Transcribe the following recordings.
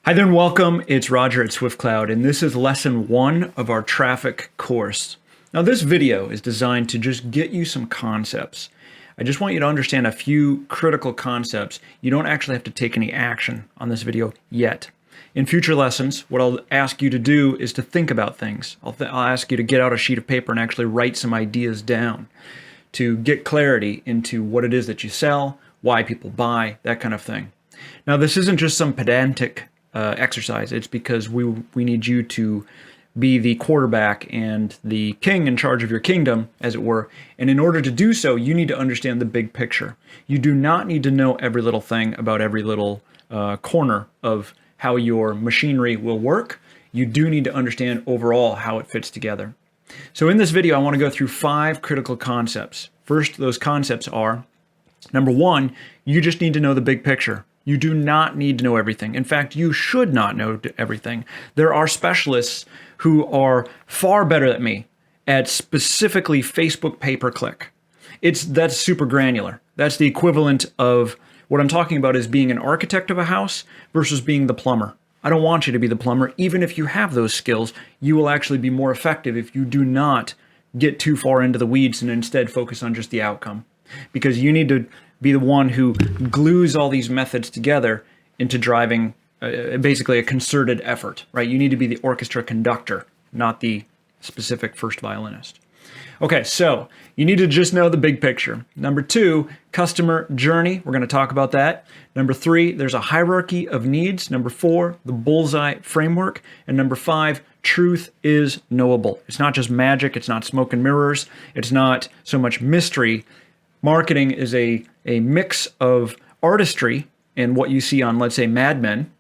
Hi there and welcome. It's Roger at SwiftCloud, and this is lesson 1 of our traffic course. Now this video is designed to just get you some concepts. I just want you to understand a few critical concepts. You don't actually have to take any action on this video yet. In future lessons, what I'll ask you to do is to think about things. I'll ask you to get out a sheet of paper and actually write some ideas down to get clarity into what it is that you sell, why people buy, that kind of thing. Now this isn't just some pedantic exercise. It's because we need you to be the quarterback and the king in charge of your kingdom, as it were. And in order to do so, you need to understand the big picture. You do not need to know every little thing about every little corner of how your machinery will work. You do need to understand overall how it fits together. So in this video, I want to go through 5 critical concepts. First, those concepts are, number 1, you just need to know the big picture. You do not need to know everything. In fact, you should not know everything. There are specialists who are far better than me at specifically Facebook pay-per-click. That's super granular. That's the equivalent of what I'm talking about is being an architect of a house versus being the plumber. I don't want you to be the plumber. Even if you have those skills, you will actually be more effective if you do not get too far into the weeds and instead focus on just the outcome. Because you need to be the one who glues all these methods together into driving basically a concerted effort, right? You need to be the orchestra conductor, not the specific first violinist. Okay, so you need to just know the big picture. Number 2, customer journey. We're going to talk about that. Number 3, there's a hierarchy of needs. Number 4, the bullseye framework. And number 5, truth is knowable. It's not just magic. It's not smoke and mirrors. It's not so much mystery. Marketing is a mix of artistry and what you see on, let's say, Mad Men,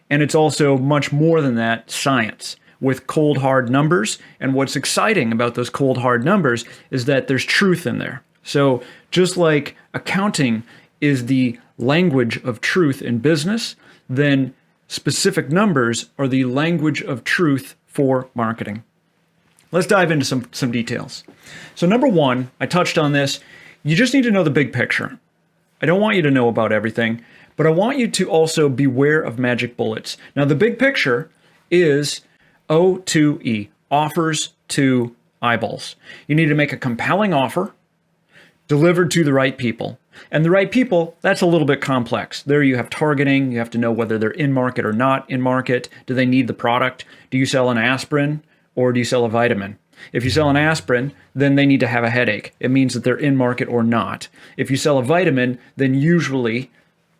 and it's also much more than that, science, with cold, hard numbers. And what's exciting about those cold, hard numbers is that there's truth in there. So just like accounting is the language of truth in business, then specific numbers are the language of truth for marketing. Let's dive into some details. So number 1, I touched on this. You just need to know the big picture. I don't want you to know about everything, but I want you to also beware of magic bullets. Now, the big picture is O2E, offers to eyeballs. You need to make a compelling offer delivered to the right people. And the right people, that's a little bit complex. There you have targeting. You have to know whether they're in market or not in market. Do they need the product? Do you sell an aspirin or do you sell a vitamin? If you sell an aspirin, then they need to have a headache. It means that they're in market or not. If you sell a vitamin, then usually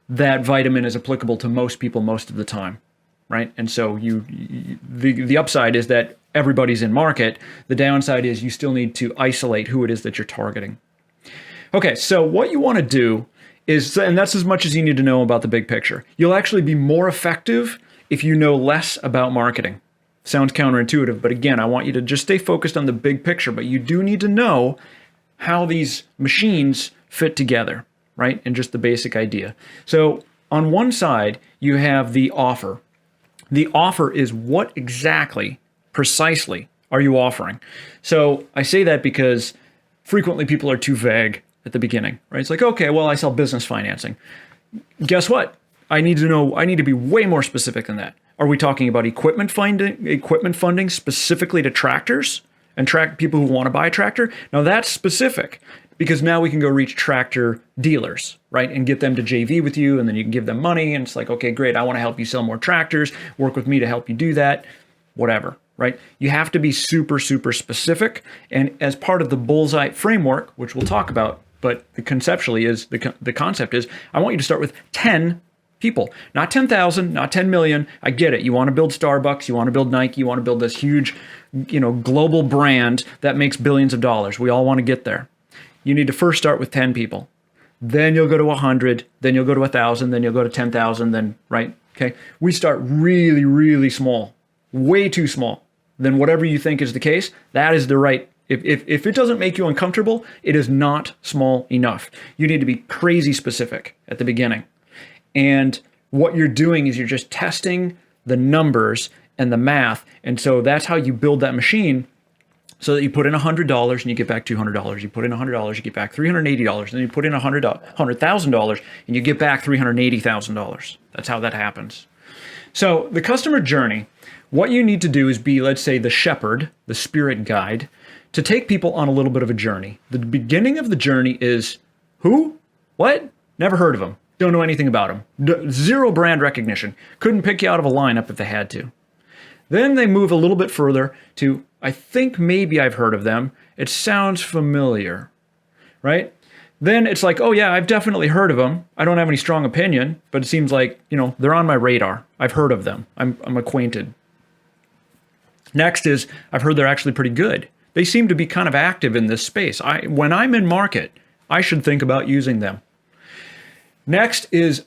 that vitamin is applicable to most people most of the time, right? And so the upside is that everybody's in market. The downside is you still need to isolate who it is that you're targeting. Okay, so what you want to do is, and that's as much as you need to know about the big picture. You'll actually be more effective if you know less about marketing. Sounds counterintuitive, but again, I want you to just stay focused on the big picture, but you do need to know how these machines fit together, right? And just the basic idea. So on one side, you have the offer. The offer is what exactly, precisely, are you offering? So I say that because frequently people are too vague at the beginning, right? It's like, okay, well, I sell business financing. Guess what? I need to be way more specific than that. Are we talking about equipment funding specifically to tractors and people who want to buy a tractor? Now that's specific because now we can go reach tractor dealers, right? And get them to JV with you, and then you can give them money. And it's like, okay, great. I want to help you sell more tractors. Work with me to help you do that, whatever, right? You have to be super, super specific. And as part of the bullseye framework, which we'll talk about, but the concept is, I want you to start with 10 people, not 10,000, not 10 million. I get it. You want to build Starbucks, you want to build Nike, you want to build this huge, global brand that makes billions of dollars. We all want to get there. You need to first start with 10 people. Then you'll go to 100, then you'll go to 1,000, then you'll go to 10,000, then, right? Okay. We start really, really small, way too small. Then whatever you think is the case, that is the right. If it doesn't make you uncomfortable, it is not small enough. You need to be crazy specific at the beginning. And what you're doing is you're just testing the numbers and the math. And so that's how you build that machine so that you put in $100 and you get back $200. You put in $100, you get back $380. And then you put in $100,000 and you get back $380,000. That's how that happens. So the customer journey, what you need to do is be, let's say, the shepherd, the spirit guide, to take people on a little bit of a journey. The beginning of the journey is who? What? Never heard of them. Don't know anything about them. Zero brand recognition. Couldn't pick you out of a lineup if they had to. Then they move a little bit further to, I think maybe I've heard of them. It sounds familiar, right? Then it's like, oh yeah, I've definitely heard of them. I don't have any strong opinion, but it seems like, they're on my radar. I've heard of them. I'm acquainted. Next is, I've heard they're actually pretty good. They seem to be kind of active in this space. When I'm in market, I should think about using them. Next is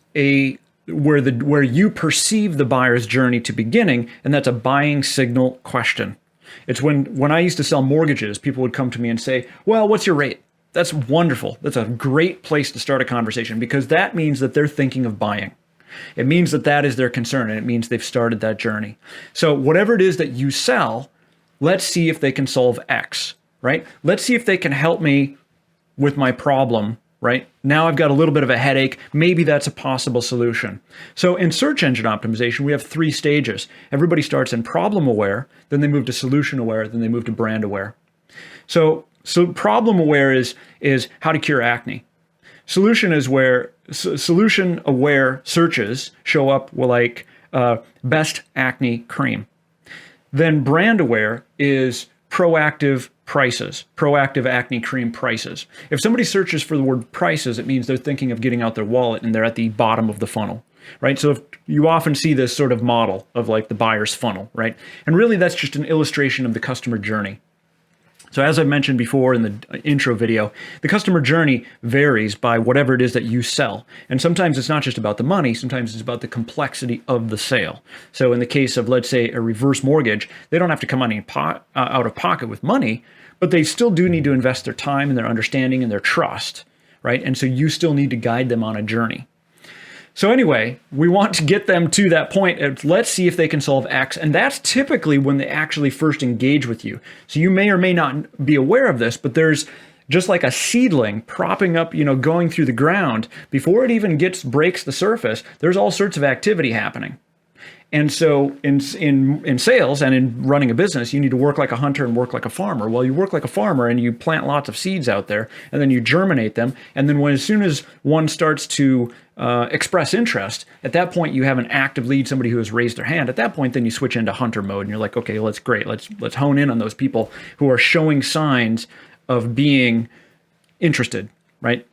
where you perceive the buyer's journey to beginning, and that's a buying signal question. It's when I used to sell mortgages, people would come to me and say, well, what's your rate? That's wonderful. That's a great place to start a conversation, because that means that they're thinking of buying. It means that that is their concern, and it means they've started that journey. So whatever it is that you sell, let's see if they can solve X, right? Let's see if they can help me with my problem, right? Now I've got a little bit of a headache. Maybe that's a possible solution. So in search engine optimization, we have 3 stages. Everybody starts in problem aware, then they move to solution aware, then they move to brand aware. So problem aware is how to cure acne. Solution is where solution aware searches show up like best acne cream. Then brand aware is proactive prices, proactive acne cream prices. If somebody searches for the word prices, it means they're thinking of getting out their wallet and they're at the bottom of the funnel, right? So if you often see this sort of model of like the buyer's funnel, right? And really that's just an illustration of the customer journey. So as I mentioned before in the intro video, the customer journey varies by whatever it is that you sell. And sometimes it's not just about the money, sometimes it's about the complexity of the sale. So in the case of, let's say, a reverse mortgage, they don't have to come out of pocket with money, but they still do need to invest their time and their understanding and their trust, right? And so you still need to guide them on a journey. So anyway, we want to get them to that point of let's see if they can solve X. And that's typically when they actually first engage with you. So you may or may not be aware of this, but there's just like a seedling propping up, going through the ground. Before it even breaks the surface, there's all sorts of activity happening. And so in sales and in running a business, you need to work like a hunter and work like a farmer. Well, you work like a farmer and you plant lots of seeds out there, and then you germinate them. And then as soon as one starts to express interest, at that point you have an active lead, somebody who has raised their hand. At that point, then you switch into hunter mode, and you're like, okay, let's hone in on those people who are showing signs of being interested, right?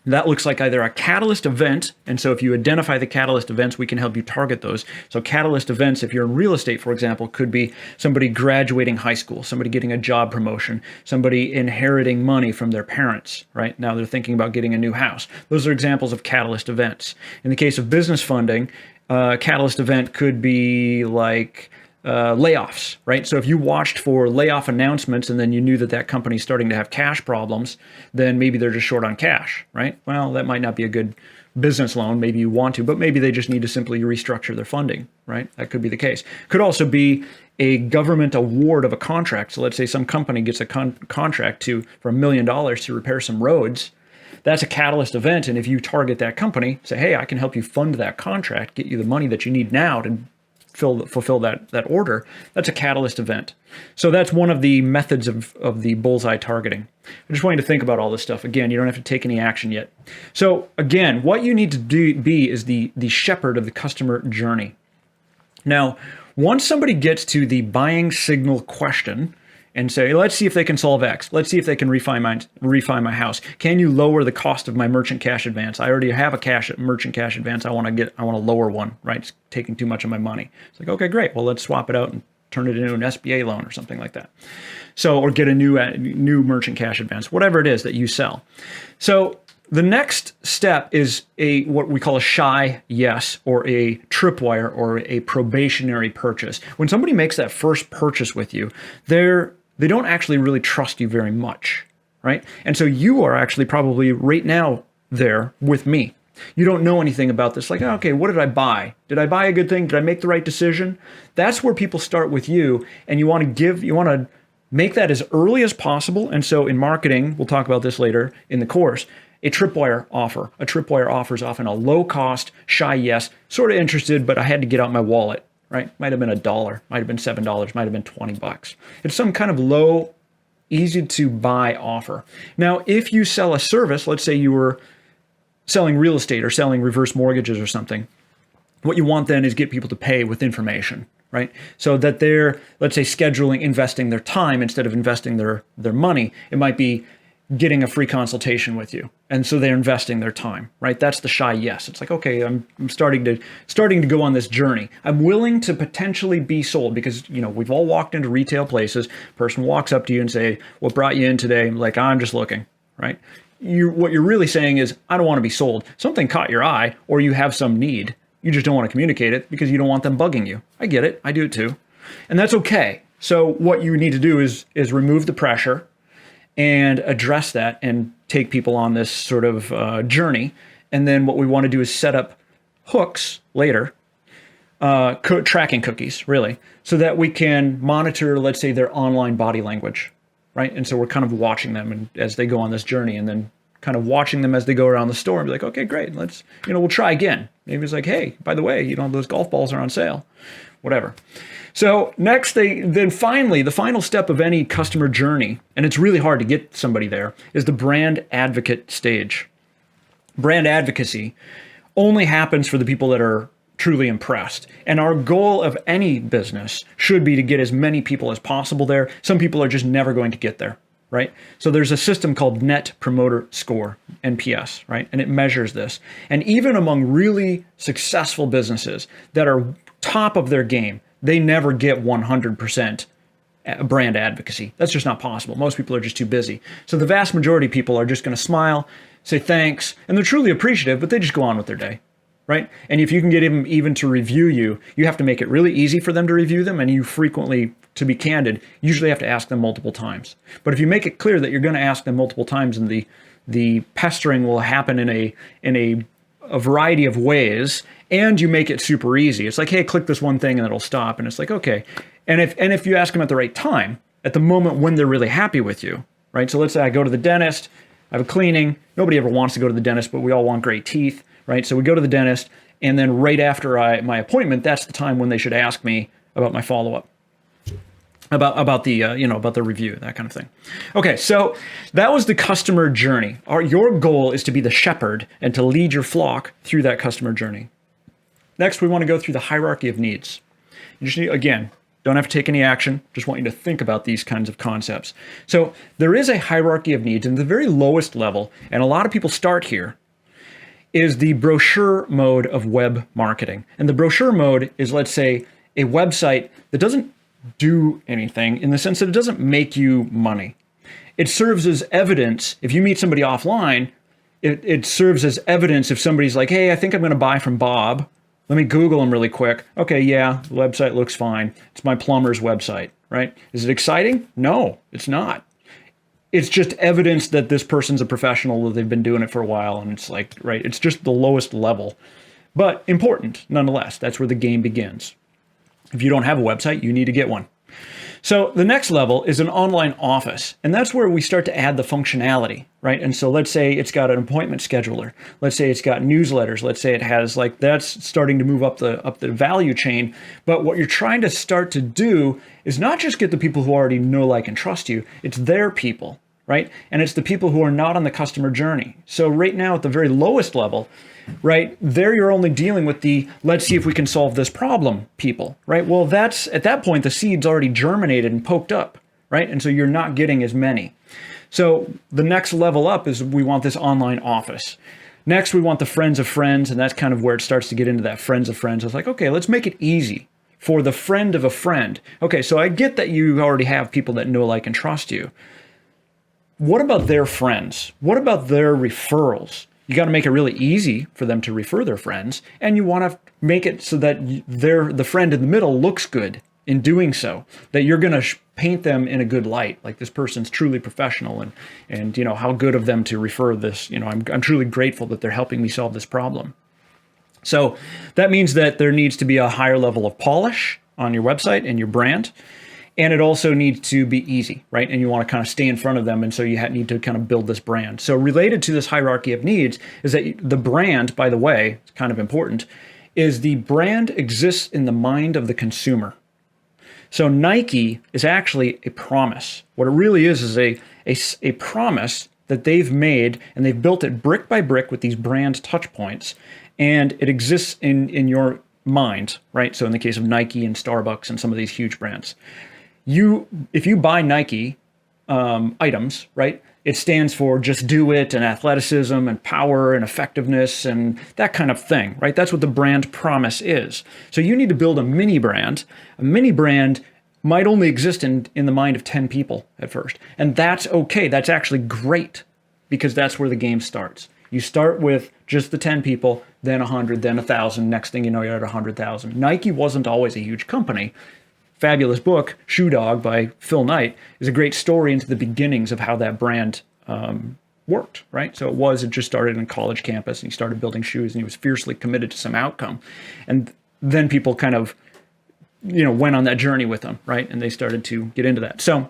That looks like either a catalyst event, and so if you identify the catalyst events, we can help you target those. So catalyst events, if you're in real estate, for example, could be somebody graduating high school, somebody getting a job promotion, somebody inheriting money from their parents, right? Now they're thinking about getting a new house. Those are examples of catalyst events. In the case of business funding, catalyst event could be like layoffs, right? So if you watched for layoff announcements and then you knew that company's starting to have cash problems, then maybe they're just short on cash, right? Well, that might not be a good business loan. Maybe you want to, but maybe they just need to simply restructure their funding, right? That could be the case. Could also be a government award of a contract. So let's say some company gets a contract for $1 million to repair some roads. That's a catalyst event. And if you target that company, say, hey, I can help you fund that contract, get you the money that you need now to fulfill that order, that's a catalyst event. So that's one of the methods of the bullseye targeting. I just want you to think about all this stuff. Again, you don't have to take any action yet. So again, what you need to be is the shepherd of the customer journey. Now, once somebody gets to the buying signal question and say, let's see if they can solve X. Let's see if they can refi my house. Can you lower the cost of my merchant cash advance? I already have a merchant cash advance. I want to lower one, right? It's taking too much of my money. It's like, okay, great. Well, let's swap it out and turn it into an SBA loan or something like that. So, or get a new merchant cash advance, whatever it is that you sell. So the next step is what we call a shy yes, or a tripwire, or a probationary purchase. When somebody makes that first purchase with you, they don't actually really trust you very much, right? And so you are actually probably right now there with me. You don't know anything about this. Like, okay, what did I buy? Did I buy a good thing? Did I make the right decision? That's where people start with you, and you want to make that as early as possible. And so in marketing, we'll talk about this later in the course, a tripwire offer. A tripwire offer is often a low cost, shy yes, sort of interested, but I had to get out my wallet, right? Might have been $1, might have been $7, might have been $20. It's some kind of low, easy to buy offer. Now, if you sell a service, let's say you were selling real estate or selling reverse mortgages or something, what you want then is get people to pay with information, right? So that they're, let's say, scheduling, investing their time instead of investing their money. It might be getting a free consultation with you. And so they're investing their time, right? That's the shy yes. It's like, okay, I'm starting to go on this journey. I'm willing to potentially be sold because, we've all walked into retail places. Person walks up to you and say, what brought you in today? I'm like, I'm just looking, right? What you're really saying is, I don't want to be sold. Something caught your eye or you have some need. You just don't want to communicate it because you don't want them bugging you. I get it. I do it too. And that's okay. So what you need to do is remove the pressure and address that and take people on this sort of journey. And then what we want to do is set up hooks later, tracking cookies, really, so that we can monitor, let's say, their online body language, right? And so we're kind of watching them as they go on this journey and then kind of watching them as they go around the store and be like, okay, great, let's, we'll try again. Maybe it's like, hey, by the way, those golf balls are on sale, whatever. So next, finally, the final step of any customer journey, and it's really hard to get somebody there, is the brand advocate stage. Brand advocacy only happens for the people that are truly impressed. And our goal of any business should be to get as many people as possible there. Some people are just never going to get there, right? So there's a system called Net Promoter Score, NPS, right? And it measures this. And even among really successful businesses that are top of their game, they never get 100% brand advocacy. That's just not possible. Most people are just too busy. So the vast majority of people are just going to smile, say thanks, and they're truly appreciative, but they just go on with their day, right? And if you can get them even to review you, you have to make it really easy for them to review them, and you frequently, to be candid, usually have to ask them multiple times. But if you make it clear that you're going to ask them multiple times, and the pestering will happen in a variety of ways, and you make it super easy. It's like, hey, click this one thing and it'll stop. And it's like, okay. And if you ask them at the right time, at the moment when they're really happy with you, right? So let's say I go to the dentist, I have a cleaning. Nobody ever wants to go to the dentist, but we all want great teeth, right? So we go to the dentist, and then right after my appointment, that's the time when they should ask me about my follow-up. About the review, that kind of thing. Okay, so that was the customer journey. Your goal is to be the shepherd and to lead your flock through that customer journey. Next, we want to go through the hierarchy of needs. You just need, again, don't have to take any action. Just want you to think about these kinds of concepts. So there is a hierarchy of needs, and the very lowest level, and a lot of people start here, is the brochure mode of web marketing. And the brochure mode is, let's say, a website that doesn't do anything in the sense that it doesn't make you money. It serves as evidence. If you meet somebody offline, it serves as evidence if somebody's like, hey, I think I'm going to buy from Bob. Let me Google him really quick. Okay, yeah, the website looks fine. It's my plumber's website, right? Is it exciting? No, it's not. It's just evidence that this person's a professional, that they've been doing it for a while, and it's like, right, it's just the lowest level. But important, nonetheless. That's where the game begins. If you don't have a website, you need to get one. So the next level is an online office, and that's where we start to add the functionality, right? And so let's say it's got an appointment scheduler. Let's say it's got newsletters. Let's say it has, like, that's starting to move up the value chain. But what you're trying to start to do is not just get the people who already know, like, and trust you. It's their people, right? And it's the people who are not on the customer journey. So right now at the very lowest level, right, there you're only dealing with the let's see if we can solve this problem people, right? Well, that's at that point the seed's already germinated and poked up, right? And so you're not getting as many. So the next level up is we want this online office. Next, we want the friends of friends, and that's kind of where it starts to get into that friends of friends. It's like, okay, let's make it easy for the friend of a friend. Okay, so I get that you already have people that know, like, and trust you. What about their friends? What about their referrals? You got to make it really easy for them to refer their friends, and you want to make it so that the friend in the middle looks good in doing so, that you're going to paint them in a good light, like this person's truly professional, and how good of them to refer this. I'm truly grateful that they're helping me solve this problem. So that means that there needs to be a higher level of polish on your website and your brand. And it also needs to be easy, right? And you want to kind of stay in front of them. And so you need to kind of build this brand. So related to this hierarchy of needs is that the brand, by the way, it's kind of important, is the brand exists in the mind of the consumer. So Nike is actually a promise. What it really is a promise that they've made, and they've built it brick by brick with these brand touch points. And it exists in your mind, right? So in the case of Nike and Starbucks and some of these huge brands, if you buy Nike items, right, it stands for just do it and athleticism and power and effectiveness and that kind of thing, right? That's what the brand promise is. So you need to build a mini brand. A mini brand might only exist in the mind of 10 people at first. And that's okay. That's actually great, because that's where the game starts. You start with just the 10 people, then 100, then 1,000. Next thing you know, you're at 100,000. Nike wasn't always a huge company. Fabulous book, Shoe Dog by Phil Knight, is a great story into the beginnings of how that brand worked, right? So it just started in college campus, and he started building shoes, and he was fiercely committed to some outcome. And then people kind of, went on that journey with him, right? And they started to get into that. So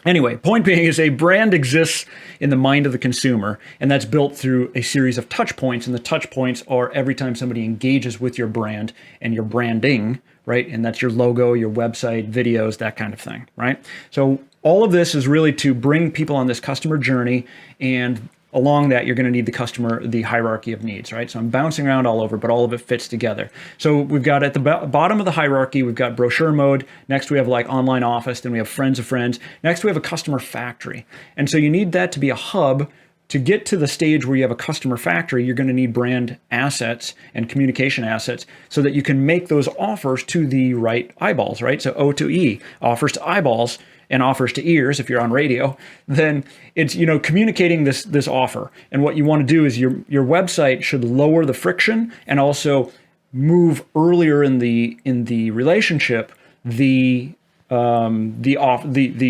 anyway, point being is a brand exists in the mind of the consumer, and that's built through a series of touch points. And the touch points are every time somebody engages with your brand and your branding, right? And that's your logo, your website, videos, that kind of thing, right? So all of this is really to bring people on this customer journey, and along that, you're going to need the hierarchy of needs, right? So I'm bouncing around all over, but all of it fits together. So we've got at the bottom of the hierarchy, we've got brochure mode. Next, we have like online office. Then we have friends of friends. Next, we have a customer factory. And so you need that to be a hub. To get to the stage where you have a customer factory, you're going to need brand assets and communication assets so that you can make those offers to the right eyeballs, right? So O to E, offers to eyeballs and offers to ears if you're on radio. Then it's, communicating this offer. And what you want to do is your website should lower the friction and also move earlier in the relationship the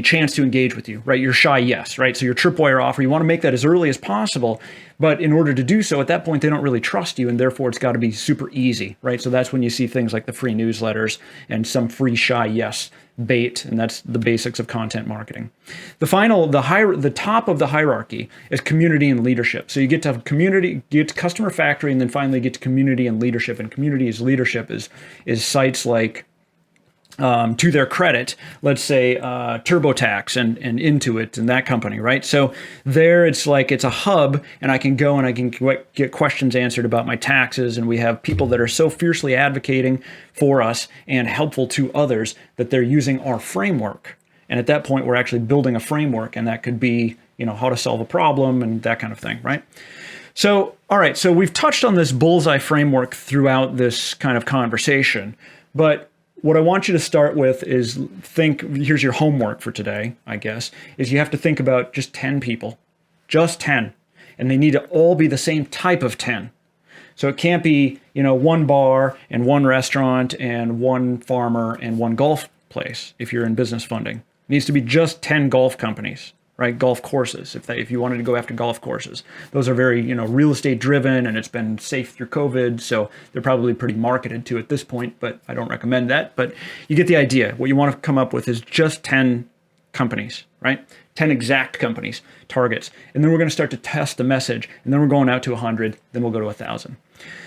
chance to engage with you, right? Your shy yes, right? So your tripwire offer, you want to make that as early as possible, but in order to do so, at that point, they don't really trust you, and therefore it's got to be super easy, right? So that's when you see things like the free newsletters and some free shy yes bait, and that's the basics of content marketing. The top of the hierarchy is community and leadership. So you get to have community, get to customer factory, and then finally get to community and leadership. And community as leadership is sites like, to their credit, let's say TurboTax and Intuit and that company, right? So there it's a hub, and I can go and I can get questions answered about my taxes, and we have people that are so fiercely advocating for us and helpful to others that they're using our framework. And at that point, we're actually building a framework, and that could be, how to solve a problem and that kind of thing, right? So, all right, so we've touched on this bullseye framework throughout this kind of conversation, but what I want you to start with is here's your homework for today, I guess, is you have to think about just 10 people, just 10, and they need to all be the same type of 10. So it can't be, one bar and one restaurant and one farmer and one golf place if you're in business funding. It needs to be just 10 golf companies, right? Golf courses, if you wanted to go after golf courses. Those are very, real estate driven, and it's been safe through COVID, so they're probably pretty marketed to at this point, but I don't recommend that. But you get the idea. What you want to come up with is just 10 companies, right? 10 exact companies, targets. And then we're going to start to test the message, and then we're going out to 100, then we'll go to 1,000.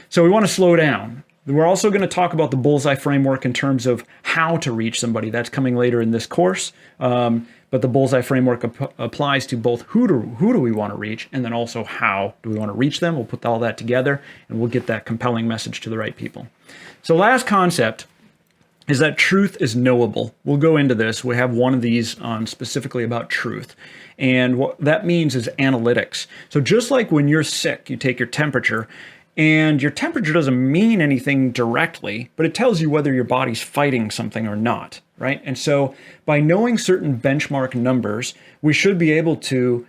So we want to slow down. We're also going to talk about the bullseye framework in terms of how to reach somebody. That's coming later in this course. But the bullseye framework applies to both who do we want to reach, and then also how do we want to reach them. We'll put all that together, and we'll get that compelling message to the right people. So last concept is that truth is knowable. We'll go into this. We have one of these on specifically about truth. And what that means is analytics. So just like when you're sick, you take your temperature, and your temperature doesn't mean anything directly, but it tells you whether your body's fighting something or not, right? And so by knowing certain benchmark numbers, we should be able to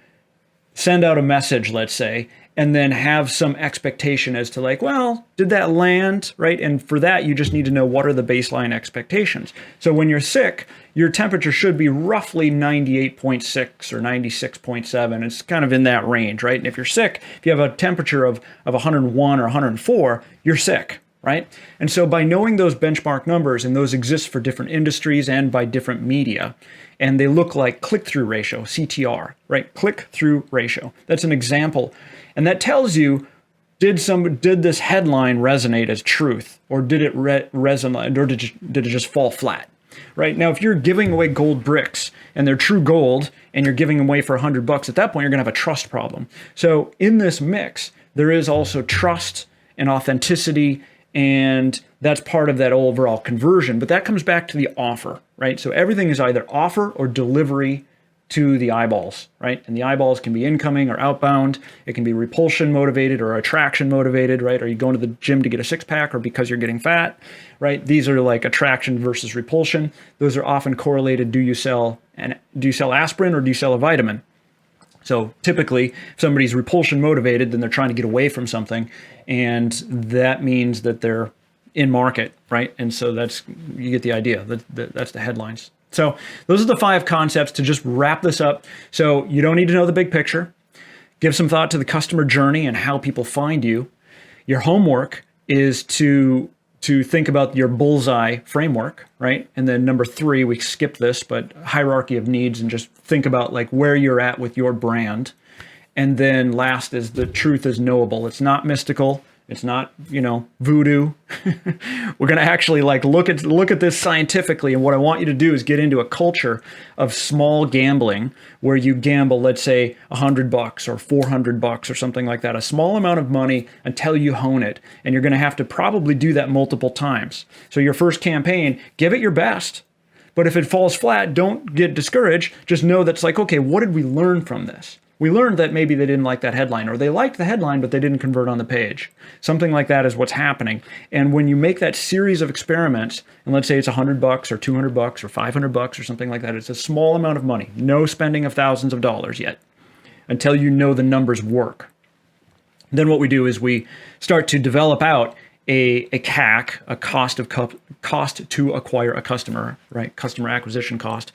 send out a message, let's say, and then have some expectation as to did that land, right? And for that, you just need to know what are the baseline expectations. So when you're sick, your temperature should be roughly 98.6 or 96.7. It's kind of in that range, right? And if you're sick, if you have a temperature of 101 or 104, you're sick, right? And so by knowing those benchmark numbers, and those exist for different industries and by different media, and they look like click-through ratio, CTR, right? Click-through ratio. That's an example. And that tells you, did this headline resonate as truth, or did it resonate, or did it just fall flat? Right now, if you're giving away gold bricks and they're true gold and you're giving them away for $100, at that point, you're going to have a trust problem. So in this mix, there is also trust and authenticity, and that's part of that overall conversion. But that comes back to the offer, right? So everything is either offer or delivery to the eyeballs, right? And the eyeballs can be incoming or outbound. It can be repulsion motivated or attraction motivated, right? Are you going to the gym to get a six-pack or because you're getting fat, right? These are like attraction versus repulsion. Those are often correlated. Do you sell aspirin or do you sell a vitamin? So typically, if somebody's repulsion motivated, then they're trying to get away from something, and that means that they're in market, right? And so you get the idea. That's the headlines. So those are the 5 concepts to just wrap this up. So you don't need to know the big picture. Give some thought to the customer journey and how people find you. Your homework is to think about your bullseye framework, right? And then number 3, we skipped this, but hierarchy of needs, and just think about like where you're at with your brand. And then last is the truth is knowable. It's not mystical. It's not, voodoo. We're going to actually look at this scientifically. And what I want you to do is get into a culture of small gambling where you gamble, let's say $100 or $400 or something like that, a small amount of money until you hone it. And you're going to have to probably do that multiple times. So your first campaign, give it your best. But if it falls flat, don't get discouraged. Just know that's like, okay, what did we learn from this? We learned that maybe they didn't like that headline, or they liked the headline, but they didn't convert on the page. Something like that is what's happening. And when you make that series of experiments, and let's say it's $100 or $200 or $500 or something like that, it's a small amount of money, no spending of thousands of dollars yet, until you know the numbers work. Then what we do is we start to develop out a CAC, a cost to acquire a customer, right? Customer acquisition cost.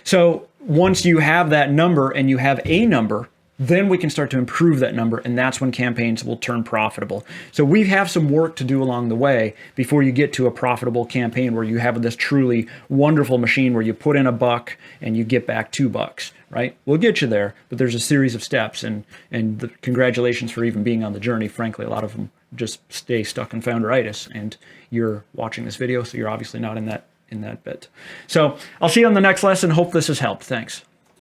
So once you have that number and you have a number, then we can start to improve that number, and that's when campaigns will turn profitable. So we have some work to do along the way before you get to a profitable campaign where you have this truly wonderful machine where you put in $1 and you get back $2, right? We'll get you there, but there's a series of steps, and congratulations for even being on the journey. Frankly, a lot of them just stay stuck in founderitis, and you're watching this video, so you're obviously not in that bit. So I'll see you on the next lesson. Hope this has helped. Thanks.